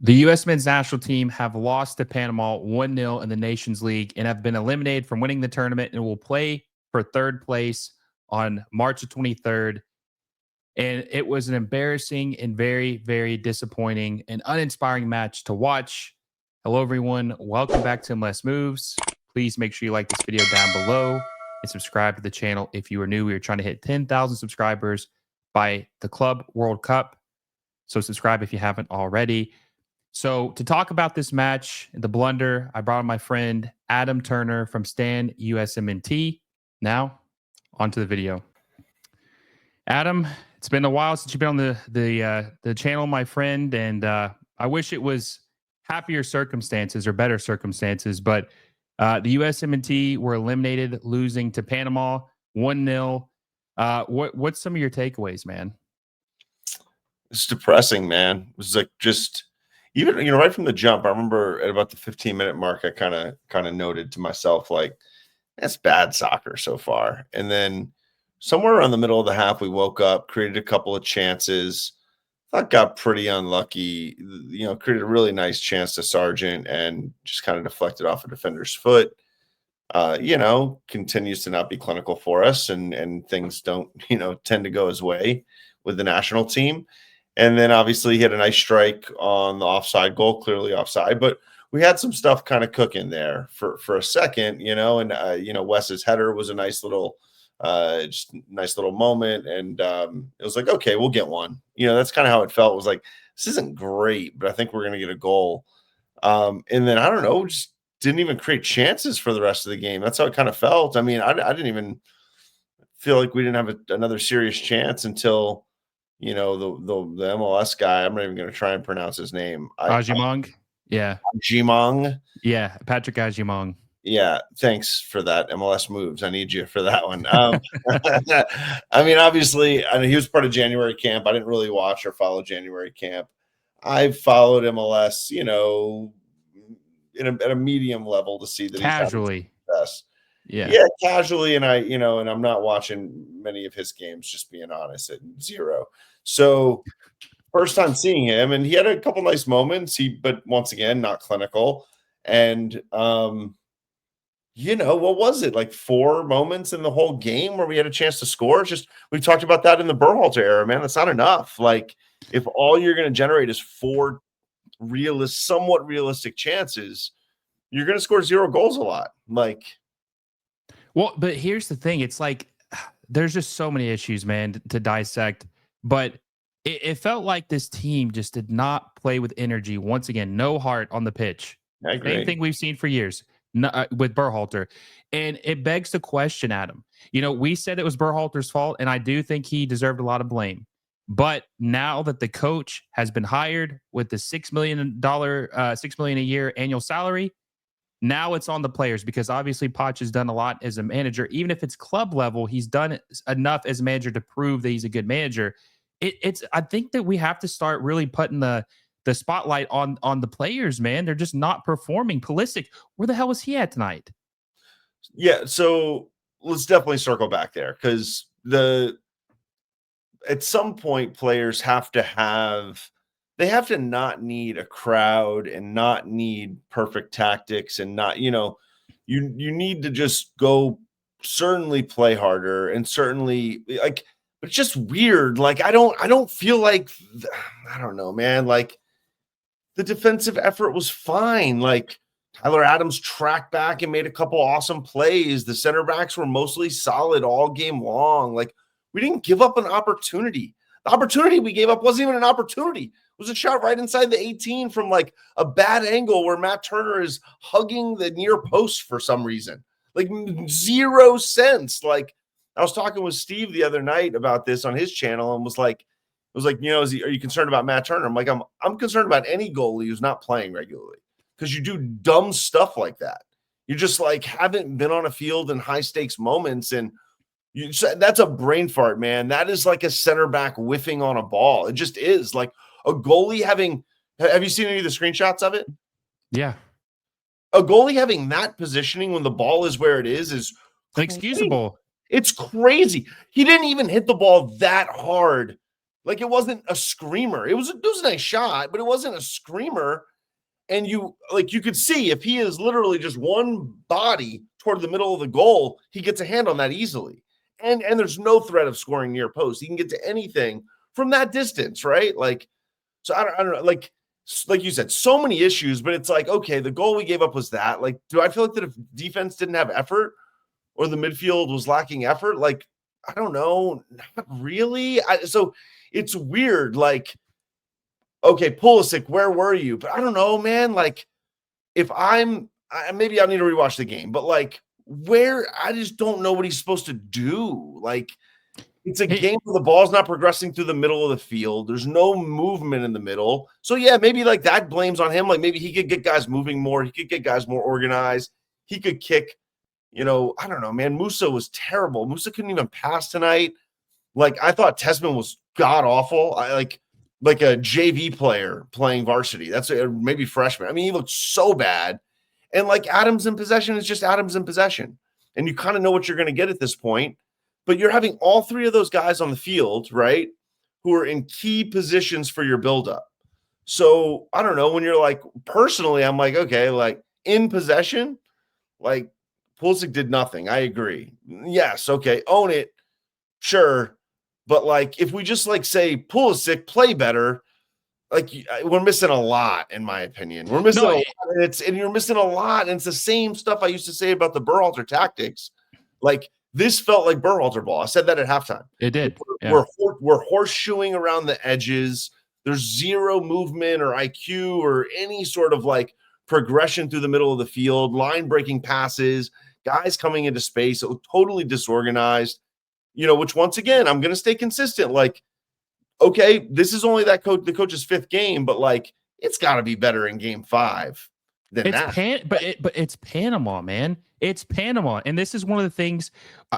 The U.S. men's national team have lost to Panama 1-0 in the Nations League and have been eliminated from winning the tournament and will play for third place on March the 23rd. And it was an embarrassing and very, very disappointing and uninspiring match to watch. Hello, everyone. Welcome back to MLS Moves. Please make sure you like this video down below and subscribe to the channel if you are new. We are trying to hit 10,000 subscribers by the Club World Cup. So subscribe if you haven't already. So to talk about this match, the blunder, I brought on my friend Adam Turner from Stan USMNT. Now, onto the video. Adam, it's been a while since you've been on the channel, my friend, and I wish it was happier circumstances or better circumstances, but the USMNT were eliminated, losing to Panama 1-0. What's some of your takeaways, man? It's depressing, man. It was like just even right from the jump. I remember at about the 15-minute mark, I kind of noted to myself, like, that's bad soccer so far. And then somewhere around the middle of the half, we woke up, created a couple of chances. Thought got pretty unlucky. Created a really nice chance to Sargent and just kind of deflected off a defender's foot. Continues to not be clinical for us, and things don't tend to go his way with the national team. And then obviously he had a nice strike on the offside goal, clearly offside, but we had some stuff kind of cooking there for a second, and Wes's header was a nice little moment. And it was like, okay, we'll get one. That's kind of how it felt. It was like, this isn't great, but I think we're going to get a goal. And then I don't know, just didn't even create chances for the rest of the game. That's how it kind of felt. I mean, I didn't even feel like we didn't have another serious chance until the MLS guy. I'm not even going to try and pronounce his name. Ajimong. Yeah. Ajimong. Yeah. Patrick Ajimong. Yeah. Thanks for that. MLS Moves. I need you for that one. I mean, obviously, he was part of January camp. I didn't really watch or follow January camp. I've followed MLS, at a medium level to see that casually. He's having success. Yeah, casually, and and I'm not watching many of his games, just being honest, at zero. So first time seeing him, and he had a couple nice moments. But once again, not clinical. And what was it, like 4 moments in the whole game where we had a chance to score? It's just, we talked about that in the Berhalter era, man. That's not enough. Like, if all you're going to generate is 4 somewhat realistic chances, you're going to score 0 goals a lot. Like. Well, but here's the thing. It's like there's just so many issues, man, to dissect. But it felt like this team just did not play with energy. Once again, no heart on the pitch. Same thing we've seen for years with Berhalter. And it begs the question, Adam. We said it was Berhalter's fault, and I do think he deserved a lot of blame. But now that the coach has been hired with the $6 million a year annual salary, now it's on the players, because obviously Poch has done a lot as a manager. Even if it's club level, he's done enough as a manager to prove that he's a good manager. I think that we have to start really putting the spotlight on the players, man. They're just not performing. Pulisic, where the hell was he at tonight? Yeah, so let's definitely circle back there, because at some point players have to not need a crowd and not need perfect tactics, and not, you need to just go, certainly play harder, and certainly, like, but it's just weird. Like, I don't feel like, I don't know, man. Like, the defensive effort was fine. Like, Tyler Adams tracked back and made a couple awesome plays. The center backs were mostly solid all game long. Like, we didn't give up an opportunity. The opportunity we gave up wasn't even an opportunity. It was a shot right inside the 18 from like a bad angle where Matt Turner is hugging the near post for some reason. Like, 0 sense. Like, I was talking with Steve the other night about this on his channel, and was like, are you concerned about Matt Turner? I'm like, I'm concerned about any goalie who's not playing regularly, because you do dumb stuff like that. You just like haven't been on a field in high stakes moments, and that's a brain fart, man. That is like a center back whiffing on a ball. It just is. Like, a goalie have you seen any of the screenshots of it? Yeah. A goalie having that positioning when the ball is where it is inexcusable. It's crazy. He didn't even hit the ball that hard Like it wasn't a screamer. It was a nice shot, but it wasn't a screamer. And you could see if he is literally just one body toward the middle of the goal, he gets a hand on that easily. And there's no threat of scoring near post. He can get to anything from that distance, right? Like, so I don't know, like you said, so many issues, but it's like, okay, the goal we gave up was that. Like, do I feel like that if defense didn't have effort or the midfield was lacking effort? Like, I don't know, not really. So it's weird. Like, okay, Pulisic, where were you? But I don't know, man. Like, if maybe I need to rewatch the game, but like, where I just don't know what he's supposed to do. Like, it's a game where the ball's not progressing through the middle of the field. There's no movement in the middle. So yeah, maybe like that blames on him. Like maybe he could get guys moving more. He could get guys more organized. He could kick. I don't know, man. Musa was terrible. Musa couldn't even pass tonight. Like I thought Tesman was god awful. I like a JV player playing varsity. That's maybe freshman. I mean, he looked so bad. And like Adams in possession is just Adams in possession. And you kind of know what you're going to get at this point. But you're having all three of those guys on the field, right, who are in key positions for your buildup. So I don't know. When you're like, personally, I'm like, okay, like in possession, like Pulisic did nothing. I agree. Yes, okay, own it. Sure. But like if we just like say Pulisic play better, like we're missing a lot, in my opinion. We're missing a lot, and you're missing a lot. And it's the same stuff I used to say about the Berhalter tactics. Like this felt like Berhalter ball. I said that at halftime. It did. We're horseshoeing around the edges. There's zero movement or IQ or any sort of like progression through the middle of the field, line breaking passes, guys coming into space. It was totally disorganized. Which once again, I'm going to stay consistent. Like, okay, this is only the coach's fifth game, but like it's got to be better in game 5 than that. But it's Panama, man. It's Panama, and this is one of the things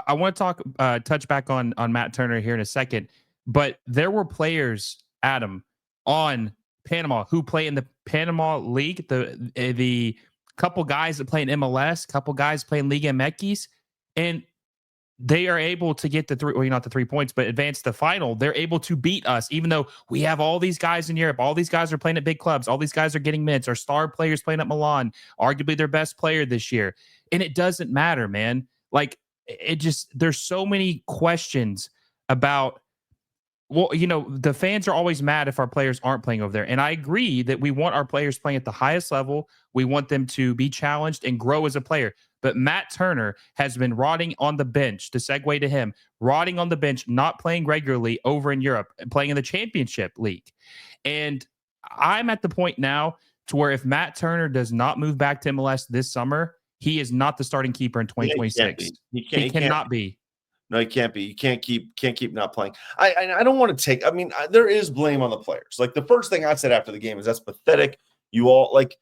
I want to touch back on Matt Turner here in a second. But there were players, Adam, on Panama who play in the Panama League. The couple guys that play in MLS, couple guys playing Liga MX, and they are able to get not the 3 points, but advance the final. They're able to beat us, even though we have all these guys in Europe. All these guys are playing at big clubs. All these guys are getting minutes. Our star players playing at Milan, arguably their best player this year. And it doesn't matter, man. Like there's so many questions about, the fans are always mad if our players aren't playing over there. And I agree that we want our players playing at the highest level. We want them to be challenged and grow as a player. But Matt Turner has been rotting on the bench, to segue to him, rotting on the bench, not playing regularly over in Europe, playing in the Championship League. And I'm at the point now to where if Matt Turner does not move back to MLS this summer, he is not the starting keeper in 2026. He cannot be. No, he can't be. You can't keep not playing. I don't want to take. I mean, there is blame on the players. Like the first thing I said after the game is that's pathetic. You all like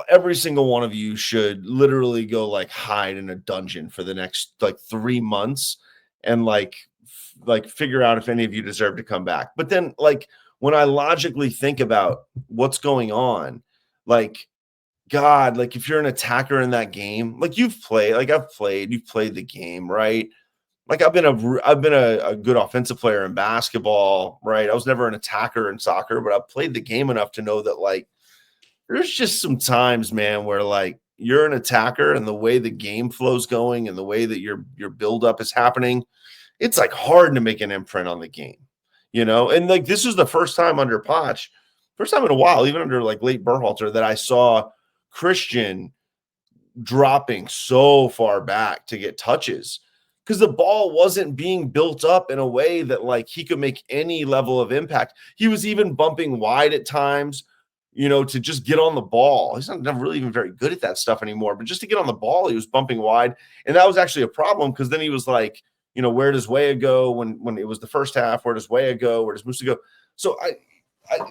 every single one of you should literally go like hide in a dungeon for the next like 3 months and like figure out if any of you deserve to come back. But then like when I logically think about what's going on, like God, like if you're an attacker in that game, like you've played the game, right? Like I've been a good offensive player in basketball, right? I was never an attacker in soccer, but I've played the game enough to know that like there's just some times, man, where like you're an attacker and the way the game flow's going and the way that your buildup is happening, it's like hard to make an imprint on the game, And like this is the first time under Poch, first time in a while, even under like late Berhalter, that I saw Christian dropping so far back to get touches because the ball wasn't being built up in a way that like he could make any level of impact. He was even bumping wide at times, to just get on the ball. He's not really even very good at that stuff anymore, but just to get on the ball, he was bumping wide. And that was actually a problem because then he was like, where does Weah go when it was the first half? Where does Weah go? Where does Musa go? So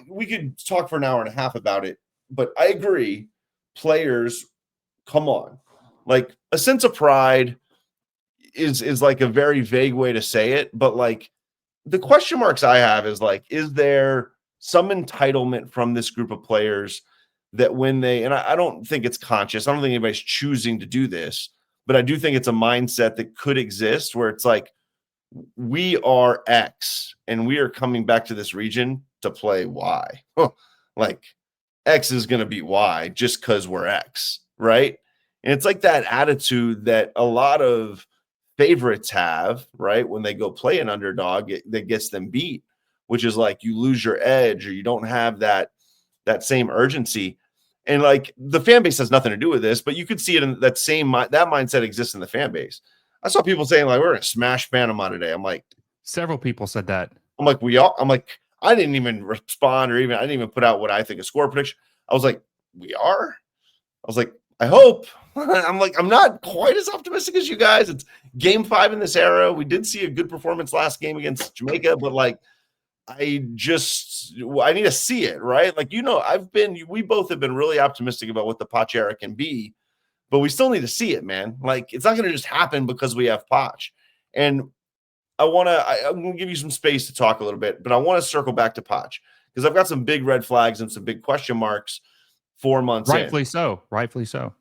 we could talk for an hour and a half about it, but I agree. Players, come on. Like a sense of pride is like a very vague way to say it, but like the question marks I have is like, is there some entitlement from this group of players that when and I don't think it's conscious, I don't think anybody's choosing to do this, but I do think it's a mindset that could exist where it's like, we are X and we are coming back to this region to play Y. Like X is going to beat Y just because we're X, right? And it's like that attitude that a lot of favorites have, right? When they go play an underdog that gets them beat, which is like you lose your edge or you don't have that same urgency. And like the fan base has nothing to do with this, but you could see it in that that mindset exists in the fan base. I saw people saying like we're gonna smash Panama today. I'm like, Several people said that. I'm like, we all. I'm like, I didn't even respond or I didn't even put out what I think a score prediction. I was like, we are. I was like, I hope. I'm like, I'm not quite as optimistic as you guys. It's game 5 in this era. We did see a good performance last game against Jamaica, but like, I need to see it, right? Like, we both have been really optimistic about what the Poch era can be, but we still need to see it, man. Like, it's not going to just happen because we have Poch. And I'm going to give you some space to talk a little bit, but I want to circle back to Poch because I've got some big red flags and some big question marks 4 months Rightfully in. so. Rightfully so.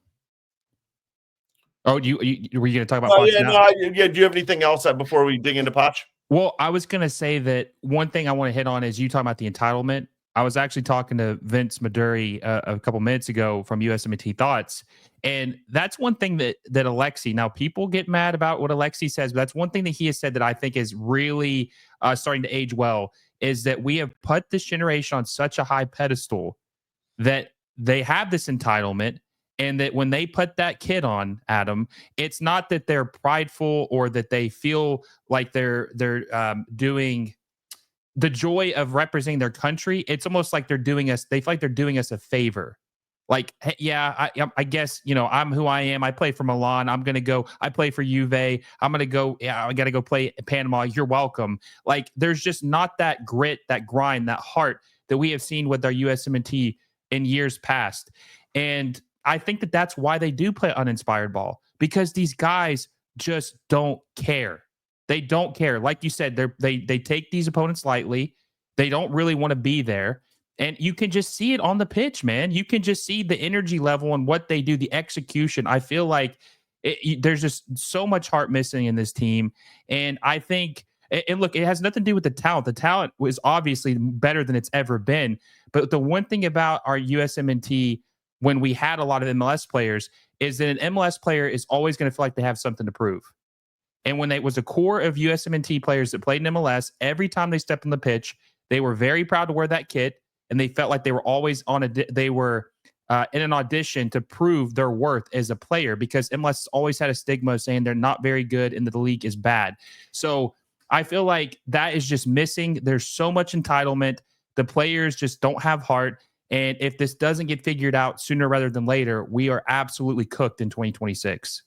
Oh, were you going to talk about Oh, Poch yeah, now? no, do you have anything else before we dig into Poch? Well, I was going to say that one thing I want to hit on is you talking about the entitlement. I was actually talking to Vince Maduri a couple minutes ago from USMNT Thoughts, and that's one thing that Alexi. Now, people get mad about what Alexi says, but that's one thing that he has said that I think is really starting to age well. Is that we have put this generation on such a high pedestal that they have this entitlement, and that when they put that kid on, Adam, it's not that they're prideful or that they feel like they're doing the joy of representing their country. It's almost like they feel like they're doing us a favor. Like, hey, yeah, I guess, I'm who I am. I play for Milan. I'm going to go. I play for Juve. I'm going to go. Yeah, I got to go play Panama. You're welcome. Like, there's just not that grit, that grind, that heart that we have seen with our USMNT in years past. And I think that that's why they do play uninspired ball, because these guys just don't care. They don't care. Like you said, they take these opponents lightly. They don't really want to be there. And you can just see it on the pitch, man. You can just see the energy level and what they do, the execution. I feel like there's just so much heart missing in this team. And I think, and look, it has nothing to do with the talent. The talent was obviously better than it's ever been. But the one thing about our USMNT, when we had a lot of MLS players, is that an MLS player is always going to feel like they have something to prove. And when it was a core of USMNT players that played in MLS, every time they stepped on the pitch, they were very proud to wear that kit, and they felt like they were always they were in an audition to prove their worth as a player, because MLS always had a stigma saying they're not very good and that the league is bad. So I feel like that is just missing. There's so much entitlement. The players just don't have heart. And if this doesn't get figured out sooner rather than later, we are absolutely cooked in 2026.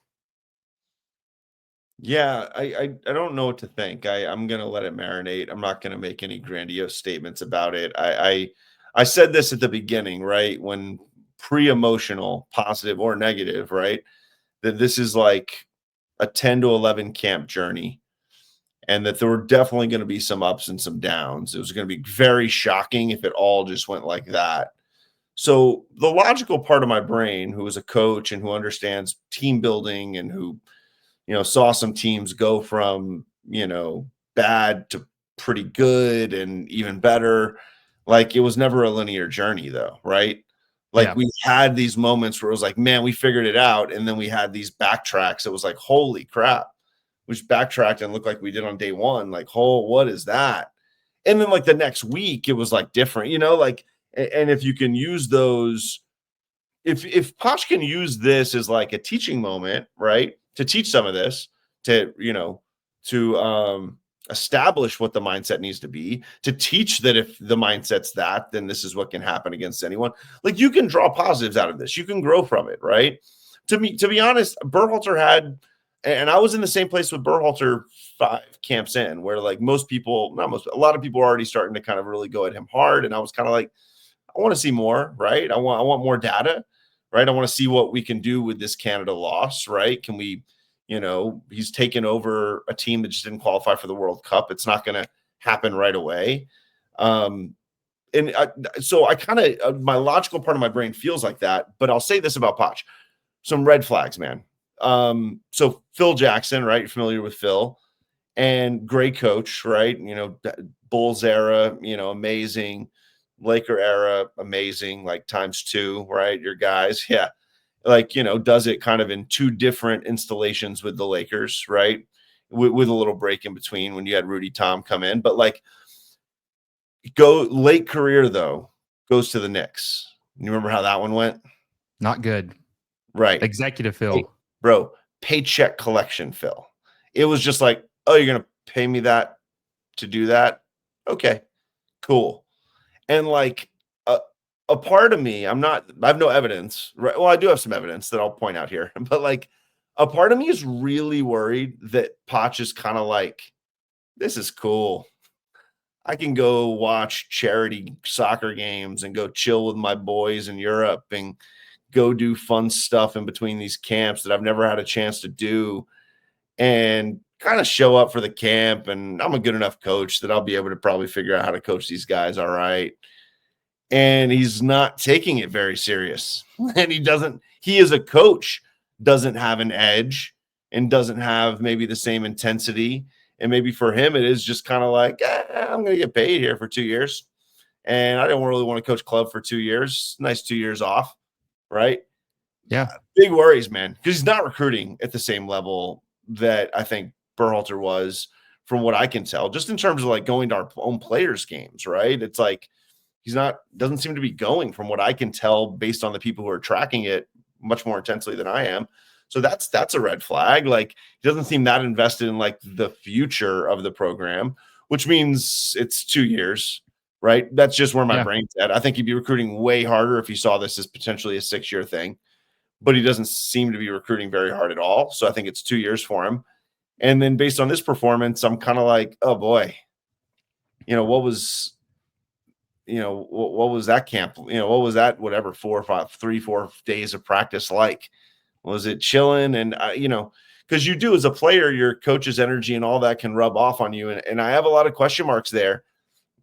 Yeah, I don't know what to think. I'm gonna let it marinate. I'm not gonna make any grandiose statements about it. I said this at the beginning, right? When pre-emotional, positive or negative, right? That this is like a 10 to 11 camp journey, and that there were definitely going to be some ups and some downs. It was going to be very shocking if it all just went like that. So the logical part of my brain, who is a coach and who understands team building and who saw some teams go from, bad to pretty good and even better. Like, it was never a linear journey though, right? Like, Yeah. we had these moments where it was like, man, we figured it out. And then we had these backtracks. It was like, holy crap, we just backtracked and looked like we did on day one. Like, oh, what is that? And then like the next week, it was like different, like, and if you can use those, if Poch can use this as like a teaching moment, right? To teach some of this, to establish what the mindset needs to be, to teach that if the mindset's that, then this is what can happen against anyone. Like, you can draw positives out of this. You can grow from it, right? To be honest, Berhalter had, and I was in the same place with Berhalter 5 camps in, where like most people, not most, a lot of people are already starting to kind of really go at him hard. And I was kind of like, I want to see more, right? I want more data, right? I want to see what we can do with this Canada loss, right? Can we, he's taken over a team that just didn't qualify for the World Cup. It's not going to happen right away. So I kind of, my logical part of my brain feels like that, but I'll say this about Poch. Some red flags, man. So Phil Jackson, right? You're familiar with Phil. and great coach, right? Bulls era, amazing. Laker era, amazing, like times two, right? Your guys, yeah. Like, does it kind of in two different installations with the Lakers, right? With a little break in between when you had Rudy Tom come in. But like, go late career, though, goes to the Knicks. You remember how that one went? Not good. Right. Executive Hey, Phil. bro, paycheck collection, Phil. It was just like, oh, you're going to pay me that to do that? Okay, cool. And like a part of me, I have no evidence, right? Well, I do have some evidence that I'll point out here, but like a part of me is really worried that Poch is kind of like, this is cool. I can go watch charity soccer games and go chill with my boys in Europe and go do fun stuff in between these camps that I've never had a chance to do, and kind of show up for the camp. And I'm a good enough coach that I'll be able to probably figure out how to coach these guys all right. And he's not taking it very serious. And he as a coach doesn't have an edge and doesn't have maybe the same intensity. And maybe for him, it is just kind of like, I'm going to get paid here for 2 years. And I don't really want to coach club for 2 years. Nice 2 years off, right? Yeah. Big worries, man, because he's not recruiting at the same level that I think Berhalter was, from what I can tell, just in terms of like going to our own players' games, right? It's like doesn't seem to be going, from what I can tell, based on the people who are tracking it much more intensely than I am. So that's a red flag. Like, he doesn't seem that invested in like the future of the program, which means it's 2 years, right? That's just where my brain's at. I think he'd be recruiting way harder if he saw this as potentially a 6-year thing, but he doesn't seem to be recruiting very hard at all. So I think it's 2 years for him. And then based on this performance, I'm kind of like, oh boy, what was that camp? What was that, whatever, 3-4 days of practice like? Was it chilling? And, because you do as a player, your coach's energy and all that can rub off on you. And I have a lot of question marks there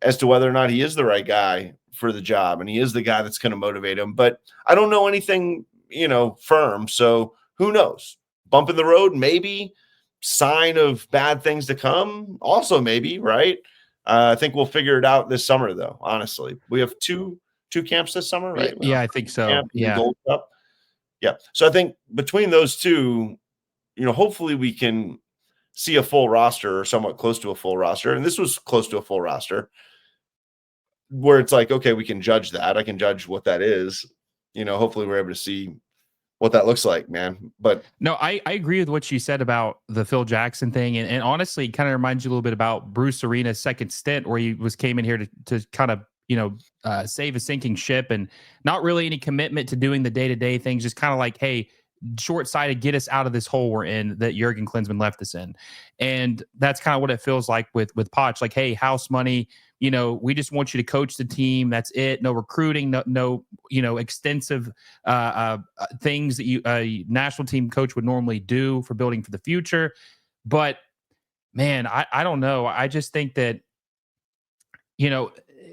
as to whether or not he is the right guy for the job. And he is the guy that's going to motivate him. But I don't know anything, firm. So who knows? Bump in the road, maybe. Sign of bad things to come, also maybe, right? I think we'll figure it out this summer, though. Honestly, we have two camps this summer, right? Yeah, I think so. Yeah. Gold Cup. Yeah. So I think between those two, hopefully we can see a full roster or somewhat close to a full roster. And this was close to a full roster, where it's like, okay, we can judge that. I can judge what that is. Hopefully we're able to see what that looks like, man. But no, I agree with what you said about the Phil Jackson thing. And honestly, it kind of reminds you a little bit about Bruce Arena's second stint, where he came in here to kind of, save a sinking ship, and not really any commitment to doing the day-to-day things. Just kind of like, hey, short-sighted, get us out of this hole we're in that Jurgen Klinsmann left us in. And that's kind of what it feels like with Poch. Like, hey, house money, we just want you to coach the team. That's it. No recruiting, no extensive things that a national team coach would normally do for building for the future. But man, I don't know. I just think that,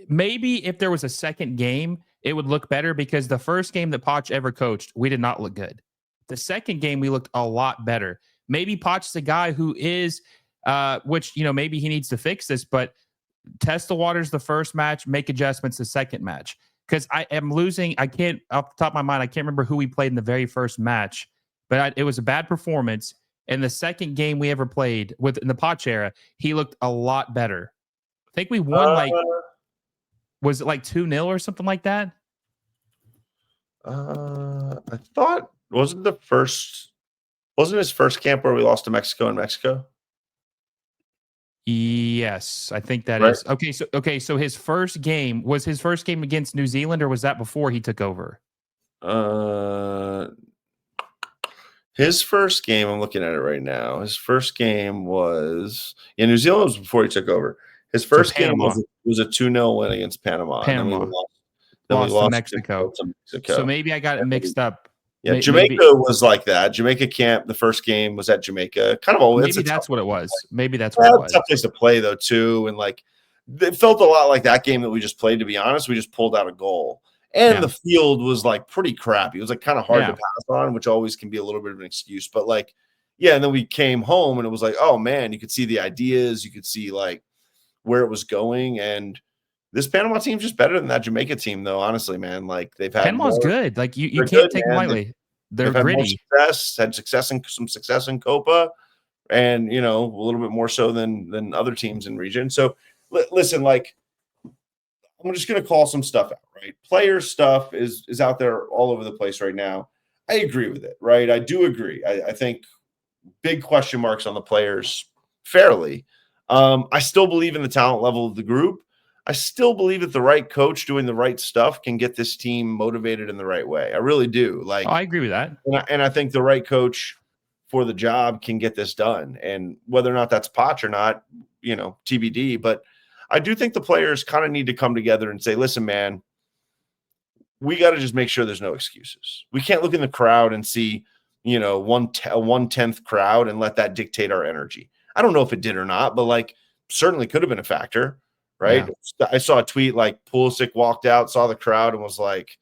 maybe if there was a second game, it would look better, because the first game that Poch ever coached, we did not look good. The second game, we looked a lot better. Maybe Poch's a guy who is, which, maybe he needs to fix this, but test the waters the first match, make adjustments the second match. Because I am losing. I can't, off the top of my mind, I can't remember who we played in the very first match, but it was a bad performance. And the second game we ever played in the Poch era, he looked a lot better. I think we won was it like 2-0 or something like that? I thought wasn't his first camp where we lost to Mexico in Mexico? Yes, I think that Right. is. Okay, so his first game against New Zealand, or was that before he took over? His first game, I'm looking at it right now. His first game was New Zealand was before he took over. His first game was a 2-0 win against Panama. And then we lost to Mexico. So maybe I got it mixed up. Yeah, Jamaica was like that. Jamaica camp, the first game was at Jamaica. Kind of always. Maybe that's what it was. Maybe that's what it was. Tough place to play though, too. And like, it felt a lot like that game that we just played. To be honest, we just pulled out a goal, and the field was like pretty crappy. It was like kind of hard to pass on, which always can be a little bit of an excuse. But like, yeah, and then we came home and it was like, oh man, you could see the ideas, you could see like where it was going. And this Panama team's just better than that Jamaica team, though. Honestly, man, like they've had Panama's more. good. Like you They're can't good, take them man. lightly. They've They're had more gritty. success, had some success in Copa, and a little bit more so than other teams in region. So listen, like I'm just gonna call some stuff out, right? Player stuff is out there all over the place right now. I agree with it, right? I do agree. I think big question marks on the players fairly. I still believe in the talent level of the group. I still believe that the right coach doing the right stuff can get this team motivated in the right way. I really do. Oh, I agree with that. And I think the right coach for the job can get this done. And whether or not that's Poch or not, TBD. But I do think the players kind of need to come together and say, listen, man, we got to just make sure there's no excuses. We can't look in the crowd and see, a 1/10th crowd and let that dictate our energy. I don't know if it did or not, but like certainly could have been a factor, right? Yeah. I saw a tweet like Pulisic walked out, saw the crowd, and was like,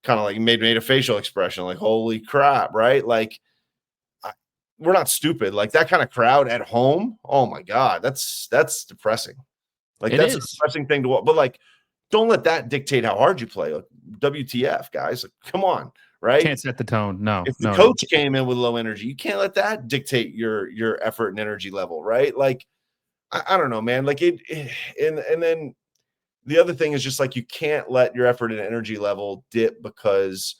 kind of like made a facial expression, like "Holy crap!" Right? Like we're not stupid. Like that kind of crowd at home. Oh my god, that's depressing. Like that's a depressing thing to watch. But like, don't let that dictate how hard you play. Like, WTF, guys? Like, come on, right? Can't set the tone. No. If the coach came in with low energy, you can't let that dictate your effort and energy level, right? Like, I don't know, man. Like and then the other thing is just like you can't let your effort and energy level dip because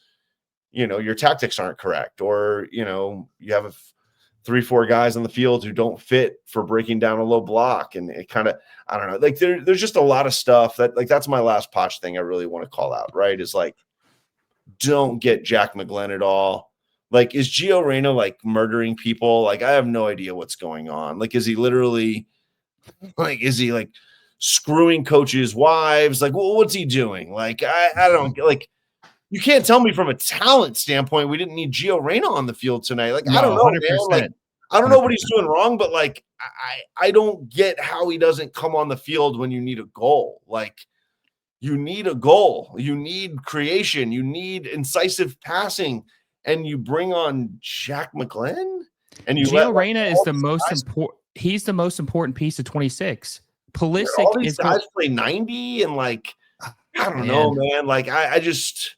your tactics aren't correct, or you have 3-4 guys on the field who don't fit for breaking down a low block, and it kind of, I don't know, like there's just a lot of stuff that, like, that's my last Poch thing I really want to call out, right? Is like, don't get Jack McGlenn at all. Like, is Gio Reyna like murdering people? Like, I have no idea what's going on. Like, is he literally like screwing coaches' wives? Like, well, what's he doing? Like, I don't get, like, you can't tell me from a talent standpoint we didn't need Gio Reyna on the field tonight. Like, no, I don't know, 100%. Man. Like, I don't know what he's doing wrong, but like, I don't get how he doesn't come on the field when you need a goal. Like, you need a goal, you need creation, you need incisive passing, and you bring on Jack McGlenn, and you Gio Reyna is the most important. He's the most important piece of 26. Pulisic all these guys play 90, and like, I don't know, man. Like, I just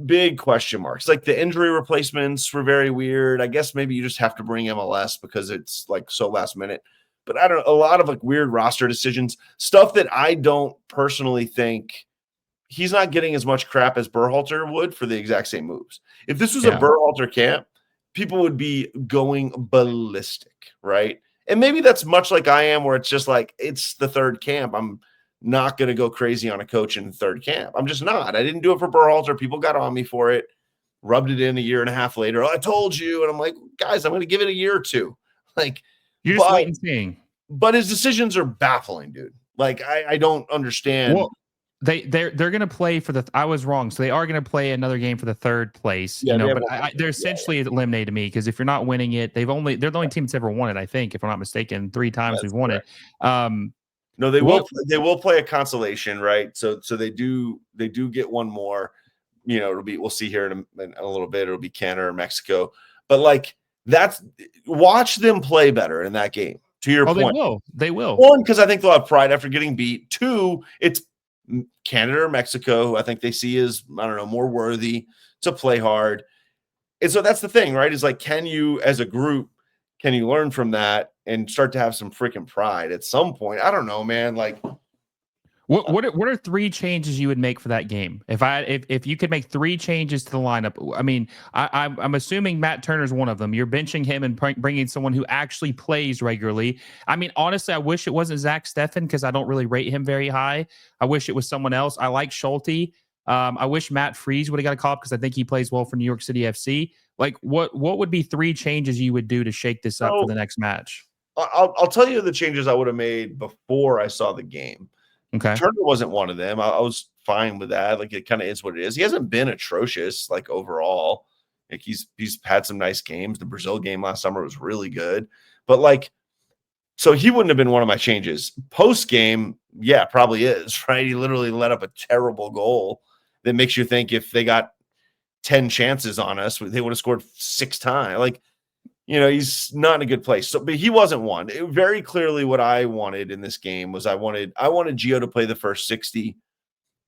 big question marks. Like the injury replacements were very weird. I guess maybe you just have to bring MLS because it's like so last minute. But I don't, a lot of like weird roster decisions, stuff that I don't personally think he's not getting as much crap as Berhalter would for the exact same moves. If this was a Berhalter camp, people would be going ballistic, right? And maybe that's much like I am, where it's just like, it's the third camp. I'm not going to go crazy on a coach in the third camp. I'm just not. I didn't do it for Berhalter. People got on me for it, rubbed it in a year and a half later. I told you. And I'm like, guys, I'm going to give it a year or two. Like, you're just waiting and seeing. But his decisions are baffling, dude. Like, I don't understand. Well, they're going to play for the. I was wrong. So they are going to play another game for the third place. Yeah, but they're essentially eliminated to me, because if you're not winning it, they're the only team that's ever won it. I think, if I'm not mistaken, 3 times we've won it. No, they will play a consolation, right? So they do get one more. We'll see here in a little bit. It'll be Canada or Mexico. But like, watch them play better in that game. To your point, they will. 1, because I think they'll have pride after getting beat. 2, it's Canada or Mexico, who I think they see as, I don't know, more worthy to play hard. And so that's the thing, right? Is like, can you, as a group, can you learn from that and start to have some freaking pride at some point? I don't know, man. Like, what are 3 changes you would make for that game? If you could make 3 changes to the lineup, I mean, I'm assuming Matt Turner's one of them. You're benching him and bringing someone who actually plays regularly. I mean, honestly, I wish it wasn't Zach Steffen, because I don't really rate him very high. I wish it was someone else. I like Schulte. I wish Matt Freese would have got a call up, because I think he plays well for New York City FC. Like, what would be 3 changes you would do to shake this up for the next match? I'll tell you the changes I would have made before I saw the game. Okay. Turner wasn't one of them. I was fine with that. Like, it kind of is what it is. He hasn't been atrocious, like, overall. Like, he's had some nice games. The Brazil game last summer was really good. But like, so he wouldn't have been one of my changes. Post game, yeah, probably is, right? He literally let up a terrible goal that makes you think if they got 10 chances on us, they would have scored 6 times. Like, he's not in a good place. So, but he wasn't one. Very clearly what I wanted in this game was I wanted Gio to play the first 60,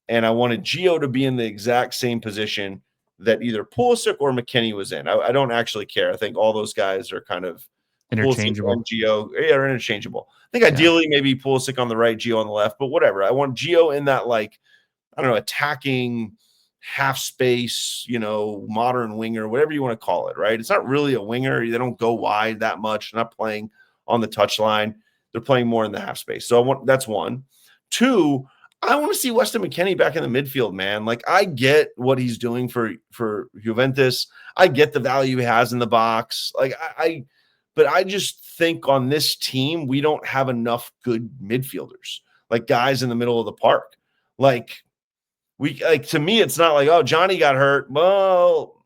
and I wanted Gio to be in the exact same position that either Pulisic or McKennie was in. I don't actually care. I think all those guys are kind of Pulisic and Interchangeable. Gio. Yeah, are interchangeable. I think ideally maybe Pulisic on the right, Gio on the left, but whatever. I want Gio in that, like, I don't know, attacking half space, modern winger, whatever you want to call it, right? It's not really a winger. They don't go wide that much. They're not playing on the touchline. They're playing more in the half space. So that's one. Two, I want to see Weston McKennie back in the midfield, man. Like, I get what he's doing for Juventus. I get the value he has in the box. Like, but I just think on this team, we don't have enough good midfielders, like guys in the middle of the park. Like, to me, it's not like, oh, Johnny got hurt. Well,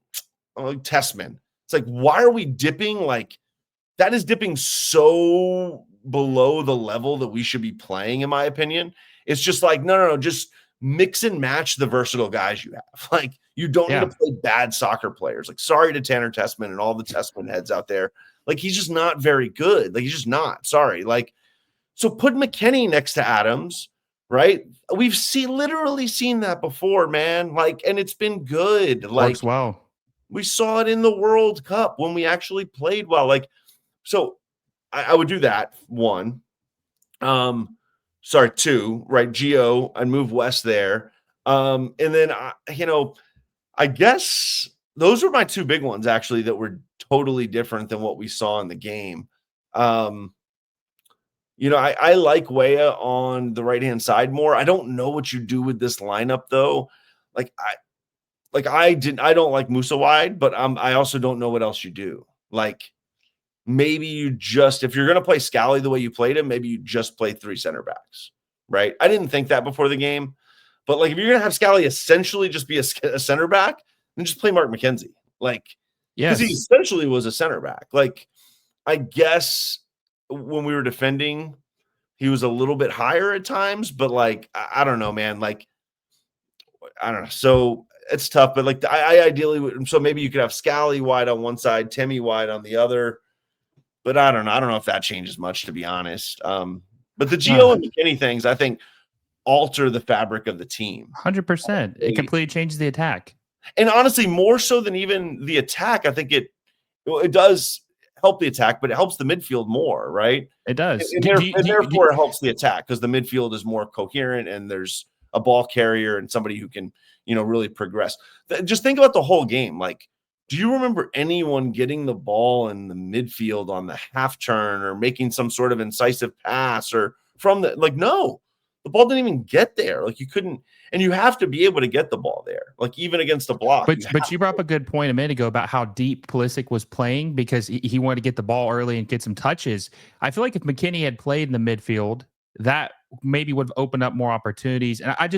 Testman. It's like, why are we dipping? Like, that is dipping so below the level that we should be playing, in my opinion. It's just like, no, just mix and match the versatile guys you have. Like, you don't need to play bad soccer players. Like, sorry to Tanner Testman and all the Testman heads out there. Like, he's just not very good. Like, he's just not. Sorry. Like, so put McKennie next to Adams, right? We've literally seen that before, man. Like, and it's been good. Like, works well. We saw it in the World Cup when we actually played well. Like, so I would do that. One. Two, right? Gio, I'd move West there. And then I guess those were my two big ones, actually, that were totally different than what we saw in the game. I like Weah on the right-hand side more. I don't know what you do with this lineup, though. I don't like Musa wide, but I also don't know what else you do. Like, maybe you just, if you're going to play Scally the way you played him, maybe you just play three center backs, right? I didn't think that before the game, but like, if you're going to have Scally essentially just be a center back, then just play Mark McKenzie. Like, because he essentially was a center back. Like, I guess when we were defending, he was a little bit higher at times, but like, I don't know, man. Like, I don't know. So it's tough, but like, I ideally would, so maybe you could have Scally wide on one side, Timmy wide on the other. But I don't know. I don't know if that changes much, to be honest. But the Gio and McKennie things, I think, alter the fabric of the team. 100%. It completely changes the attack. And honestly, more so than even the attack, I think it does help the attack, but it helps the midfield more, right? It does. And therefore, it helps the attack because the midfield is more coherent and there's a ball carrier and somebody who can, really progress. Just think about the whole game. Like, do you remember anyone getting the ball in the midfield on the half turn or making some sort of incisive pass or from no, the ball didn't even get there. Like, you couldn't, and you have to be able to get the ball there, like even against the block. But you brought up a good point a minute ago about how deep Pulisic was playing because he wanted to get the ball early and get some touches. I feel like if McKennie had played in the midfield, that maybe would have opened up more opportunities. And I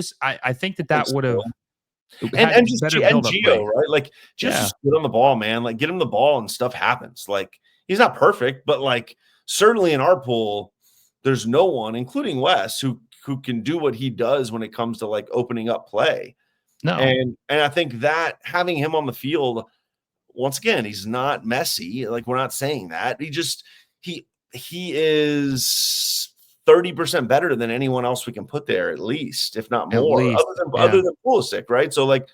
think that would have. And Gio, right? Like, just get on the ball, man. Like, get him the ball and stuff happens. Like, he's not perfect, but like, certainly in our pool, there's no one, including Wes, who can do what he does when it comes to like opening up play. No. And I think that having him on the field, once again, he's not messy. Like, we're not saying that. He is 30% better than anyone else we can put there, at least, if not more, other than Pulisic, right? So like,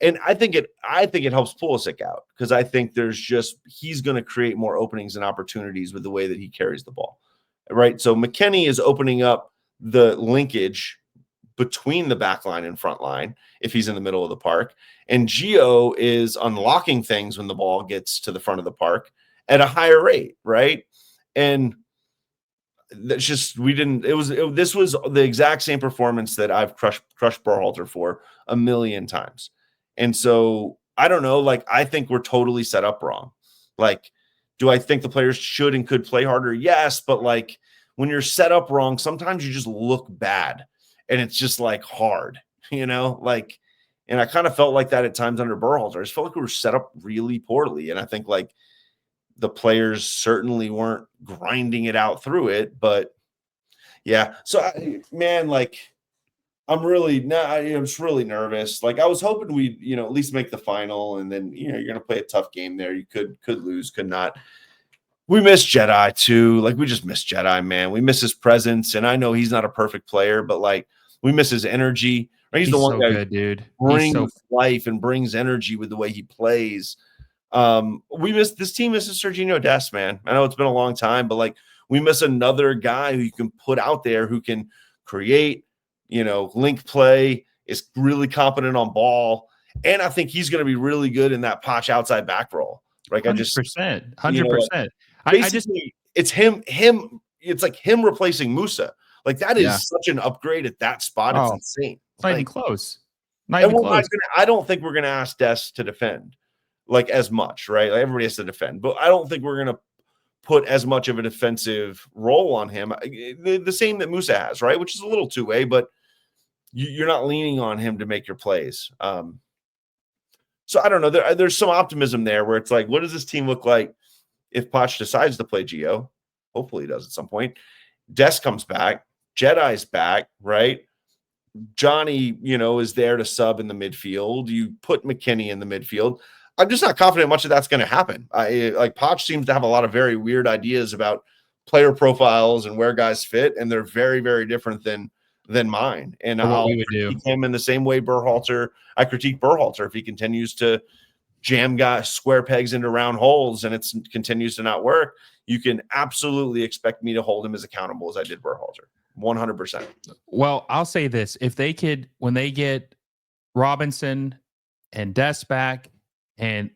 and I think it helps Pulisic out because I think he's going to create more openings and opportunities with the way that he carries the ball, right? So McKennie is opening up the linkage between the back line and front line if he's in the middle of the park, and Gio is unlocking things when the ball gets to the front of the park at a higher rate, right? And that's just, this was the exact same performance that I've crushed Berhalter for a million times. And so I don't know, like, I think we're totally set up wrong. Like, do I think the players should and could play harder? Yes. But like, when you're set up wrong, sometimes you just look bad and it's just like hard, like, and I kind of felt like that at times under Berhalter. I just felt like we were set up really poorly. And I think like, the players certainly weren't grinding it out through it, but yeah. So like, I'm just really nervous. Like, I was hoping we'd, at least make the final, and then, you're going to play a tough game there. You could lose, could not. We miss Jedi too. Like, we just miss Jedi, man. We miss his presence. And I know he's not a perfect player, but like, we miss his energy. Right? He's the He's one so guy who good, dude. He's so brings life and brings energy with the way he plays. We miss this team misses Sergiño Dest, man. I know it's been a long time, but like, we miss another guy who you can put out there who can create, link play, is really competent on ball. And I think he's going to be really good in that Poch outside back role. Like, I just, 100%. like, 100%. I just basically it's him, it's like him replacing Musa. Like, that yeah. is such an upgrade at that spot. It's Oh, insane. it's not even Like, close. Not and even close. I don't think we're gonna ask Des to defend like as much, right? Like, everybody has to defend, but I don't think we're gonna put as much of a defensive role on him. The same that Musa has, right? Which is a little two-way, but you're not leaning on him to make your plays. So I don't know. There's some optimism there where it's like, what does this team look like if Poch decides to play Gio? Hopefully he does at some point. Des comes back. Jedi's back, right? Johnny, is there to sub in the midfield. You put McKinney in the midfield. I'm just not confident much of that's going to happen. Like, Poch seems to have a lot of very weird ideas about player profiles and where guys fit, and they're very, very different than mine. And Or what I'll we would do. critique him in the same way I critique Berhalter if he continues to jam guys square pegs into round holes and it continues to not work. You can absolutely expect me to hold him as accountable as I did Berhalter. 100%. Well, I'll say this. If they could, when they get Robinson and Des back and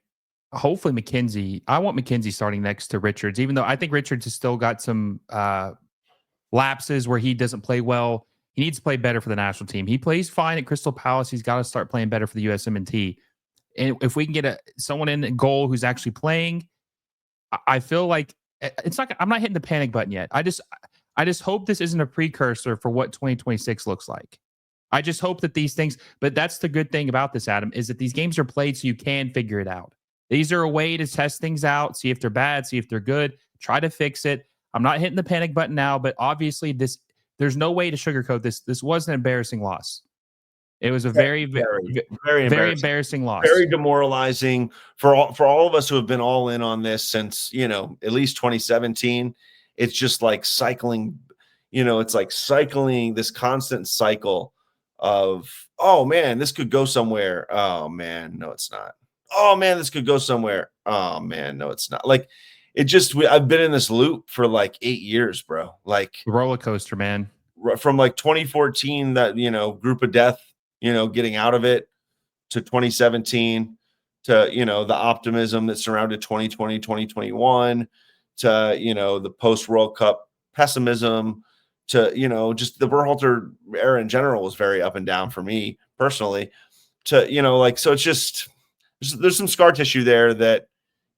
hopefully McKenzie, I want McKenzie starting next to Richards, even though I think Richards has still got some lapses where he doesn't play well. He needs to play better for the national team. He plays fine at Crystal Palace. He's got to start playing better for the USMNT. And if we can get someone in goal who's actually playing, I feel like it's not. I'm not hitting the panic button yet. I just hope this isn't a precursor for what 2026 looks like. I just hope that these things. But that's the good thing about this, Adam, is that these games are played so you can figure it out. These are a way to test things out, see if they're bad, see if they're good, try to fix it. I'm not hitting the panic button now, but obviously there's no way to sugarcoat this. This was an embarrassing loss. It was a very, very embarrassing loss. Very demoralizing for all of us who have been all in on this since, at least 2017. It's just like cycling, it's like cycling this constant cycle of, oh man, this could go somewhere. Oh man, no, it's not. Oh man, this could go somewhere. Oh man, no, it's not. Like, I've been in this loop for like 8 years, bro. Like, roller coaster, man. From like 2014, that, group of death, getting out of it, to 2017, to, the optimism that surrounded 2020, 2021, to, the post World Cup pessimism, to, just the Berhalter era in general was very up and down for me personally, to, so it's just, there's some scar tissue there that,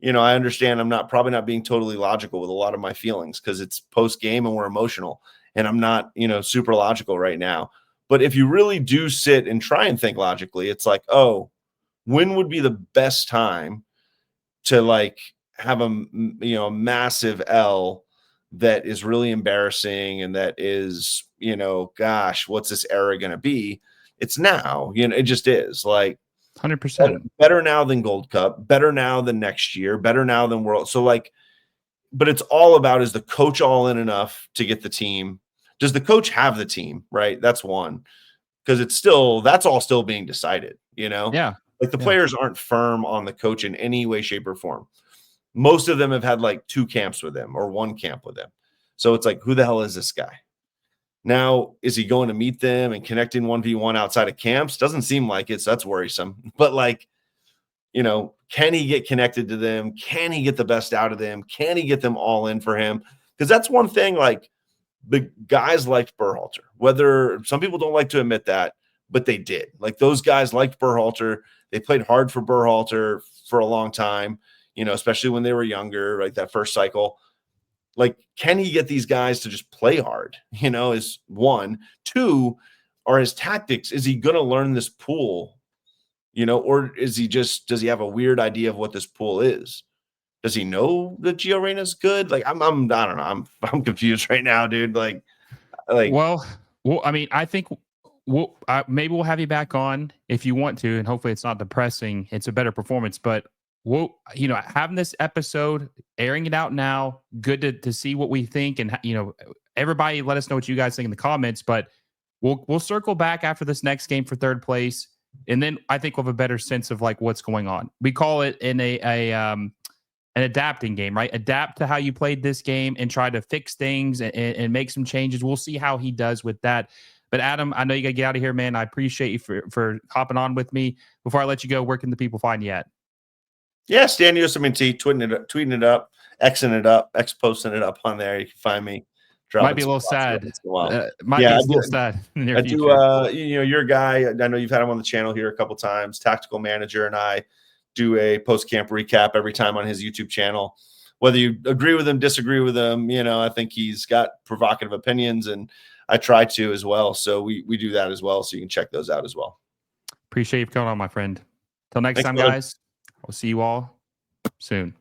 I understand I'm probably not being totally logical with a lot of my feelings because it's post game and we're emotional and I'm not, super logical right now. But if you really do sit and try and think logically, it's like, oh, when would be the best time to like have a massive L that is really embarrassing and that is, gosh, what's this era going to be? It's now, it just is like 100%. better now than Gold Cup, better now than next year, better now than World. So like, but it's all about, is the coach all in enough to get the team? Does the coach have the team? Right. That's one. Because that's all still being decided, Yeah. Like, the players aren't firm on the coach in any way, shape, or form. Most of them have had like 2 camps with him or 1 camp with him. So it's like, who the hell is this guy? Now, is he going to meet them and connecting 1v1 outside of camps? Doesn't seem like it. So that's worrisome. But like, can he get connected to them? Can he get the best out of them? Can he get them all in for him? Because that's one thing, like, the guys liked Berhalter, whether some people don't like to admit that, but they did. Like, those guys liked Berhalter. They played hard for Berhalter for a long time, especially when they were younger, like that first cycle. Like, can he get these guys to just play hard? Is one. 2, are his tactics. Is he going to learn this pool? Or does he have a weird idea of what this pool is? Does he know that Gio Reyna's good? Like, I don't know. I'm confused right now, dude. Like, well, I mean, I think maybe we'll have you back on if you want to, and hopefully it's not depressing. It's a better performance, but we'll, having this episode, airing it out now, good to see what we think. And, everybody let us know what you guys think in the comments, but we'll circle back after this next game for third place. And then I think we'll have a better sense of like what's going on. We call it in an adapting game, right? Adapt to how you played this game and try to fix things and make some changes. We'll see how he does with that. But Adam, I know you got to get out of here, man. I appreciate you for hopping on with me. Before I let you go, where can the people find you at? Yeah, Stan USMNT, tweeting it up, Xing it up, X posting it up on there. You can find me. Might be a little sad. Might be a little sad in the near future. You're a guy. I know you've had him on the channel here a couple times. Tactical Manager and I do a post camp recap every time on his YouTube channel. Whether you agree with him, disagree with him, I think he's got provocative opinions, and I try to as well. So we do that as well. So you can check those out as well. Appreciate you coming on, my friend. Till next time, guys. I'll see you all soon.